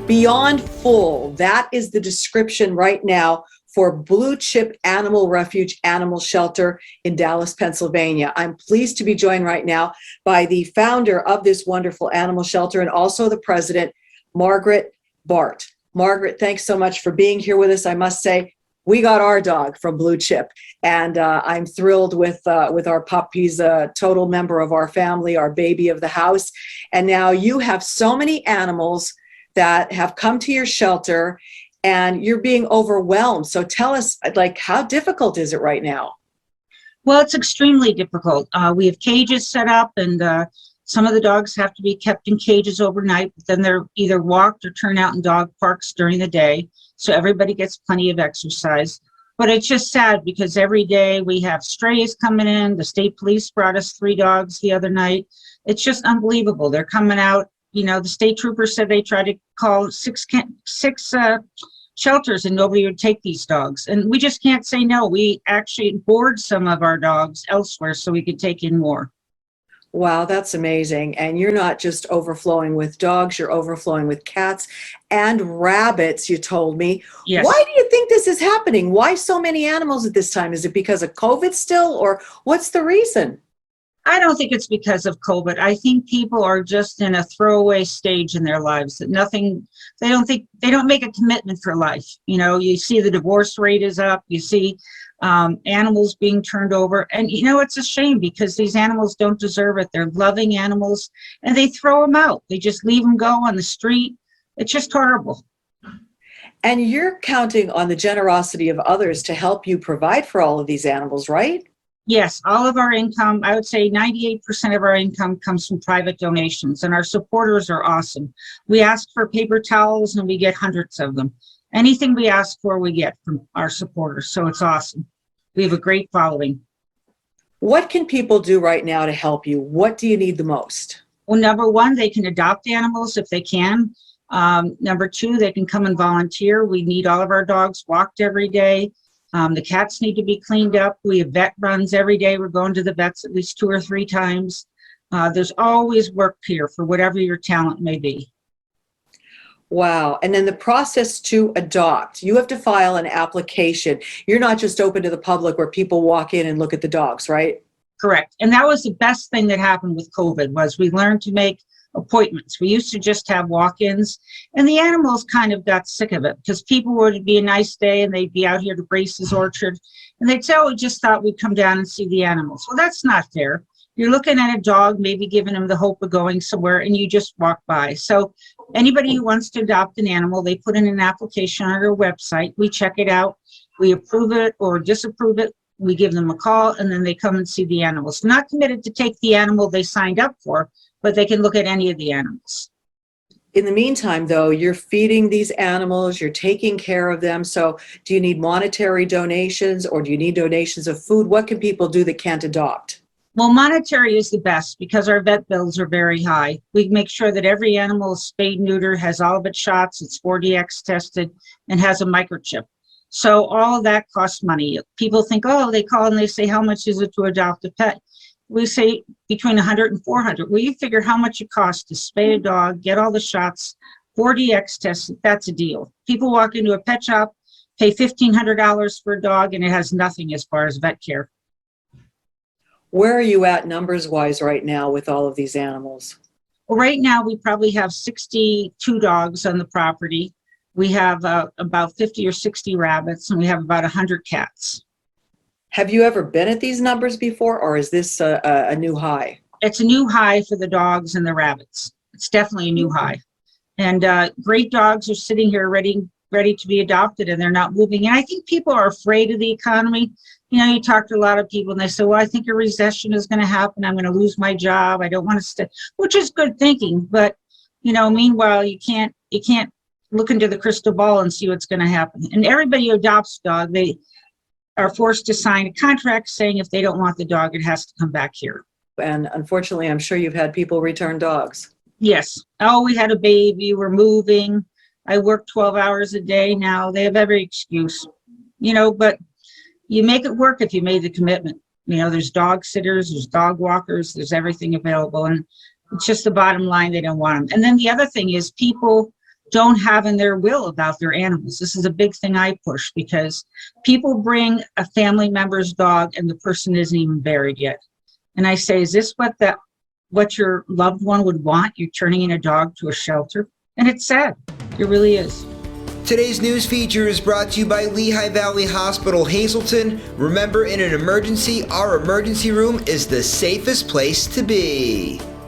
Beyond full, that is the description right now for Blue Chip Animal Refuge Animal Shelter in Dallas, Pennsylvania. I'm pleased to be joined right now by the founder of this wonderful animal shelter and also the president, Margaret Bart. Margaret, thanks so much for being here with us. I must say, we got our dog from Blue Chip, and I'm thrilled with our pup. He's a total member of our family, our baby of the house. And now you have so many animals that have come to your shelter and you're being overwhelmed. So tell us, like, how difficult is it right now? Well, it's extremely difficult. We have cages set up, and some of the dogs have to be kept in cages overnight, but then they're either walked or turned out in dog parks during the day. So everybody gets plenty of exercise. But it's just sad because every day we have strays coming in. The state police brought us 3 dogs the other night. It's just unbelievable. They're coming out. You know, the state troopers said they tried to call six shelters and nobody would take these dogs. And we just can't say no. We actually board some of our dogs elsewhere so we could take in more. Wow, that's amazing. And you're not just overflowing with dogs, you're overflowing with cats and rabbits, you told me. Yes. Why do you think this is happening? Why so many animals at this time? Is it because of COVID still, or what's the reason? I don't think it's because of COVID. I think people are just in a throwaway stage in their lives that they don't make a commitment for life. You know, you see the divorce rate is up, you see animals being turned over, and you know, it's a shame because these animals don't deserve it. They're loving animals and they throw them out. They just leave them go on the street. It's just horrible. And you're counting on the generosity of others to help you provide for all of these animals, right? Yes, all of our income, I would say 98% of our income comes from private donations, and our supporters are awesome. We ask for paper towels and we get hundreds of them. Anything we ask for, we get from our supporters, so it's awesome. We have a great following. What can people do right now to help you? What do you need the most? Well, number one, they can adopt animals if they can. Number two, they can come and volunteer. We need all of our dogs walked every day. The cats need to be cleaned up. We have vet runs every day. We're going to the vets at least 2 or 3 times. There's always work here for whatever your talent may be. Wow. And then the process to adopt, you have to file an application. You're not just open to the public where people walk in and look at the dogs, right? Correct. And that was the best thing that happened with COVID was we learned to make appointments. We used to just have walk-ins, and the animals kind of got sick of it because people would be a nice day and they'd be out here to Grace's Orchard and they'd say, oh, we just thought we'd come down and see the animals. Well, that's not fair. You're looking at a dog, maybe giving him the hope of going somewhere, and you just walk by. So anybody who wants to adopt an animal, they put in an application on our website. We check it out. We approve it or disapprove it. We give them a call, and then they come and see the animals. Not committed to take the animal they signed up for, but they can look at any of the animals. In the meantime, though, you're feeding these animals, you're taking care of them. So do you need monetary donations or do you need donations of food? What can people do that can't adopt? Well, monetary is the best because our vet bills are very high. We make sure that every animal is spayed, neutered, has all of its shots, it's 4DX tested, and has a microchip. So all of that costs money. People think, oh, they call and they say, how much is it to adopt a pet? We say between 100 and 400. Well, you figure how much it costs to spay a dog, get all the shots, 4DX tests, that's a deal. People walk into a pet shop, pay $1,500 for a dog, and it has nothing as far as vet care. Where are you at numbers-wise right now with all of these animals? Well, right now we probably have 62 dogs on the property. We have about 50 or 60 rabbits, and we have about 100 cats. Have you ever been at these numbers before, or is this a new high? It's a new high for the dogs and the rabbits. It's definitely a new high. And great dogs are sitting here ready to be adopted, and they're not moving. And I think people are afraid of the economy. You know, you talk to a lot of people and they say, well, I think a recession is going to happen. I'm going to lose my job. I don't want to stay, which is good thinking. But, you know, meanwhile, you can't look into the crystal ball and see what's going to happen. And everybody who adopts a dog, they are forced to sign a contract saying if they don't want the dog, it has to come back here. And unfortunately, I'm sure you've had people return dogs. Yes. Oh, we had a baby. We're moving. I work 12 hours a day now. They have every excuse, you know, but you make it work if you made the commitment. You know, there's dog sitters, there's dog walkers, there's everything available. And it's just the bottom line, they don't want them. And then the other thing is people don't have in their will about their animals. This is a big thing I push, because people bring a family member's dog and the person isn't even buried yet. And I say, is this what your loved one would want? You're turning in a dog to a shelter? And it's sad. It really is. Today's news feature is brought to you by Lehigh Valley Hospital, Hazleton. Remember, in an emergency, our emergency room is the safest place to be.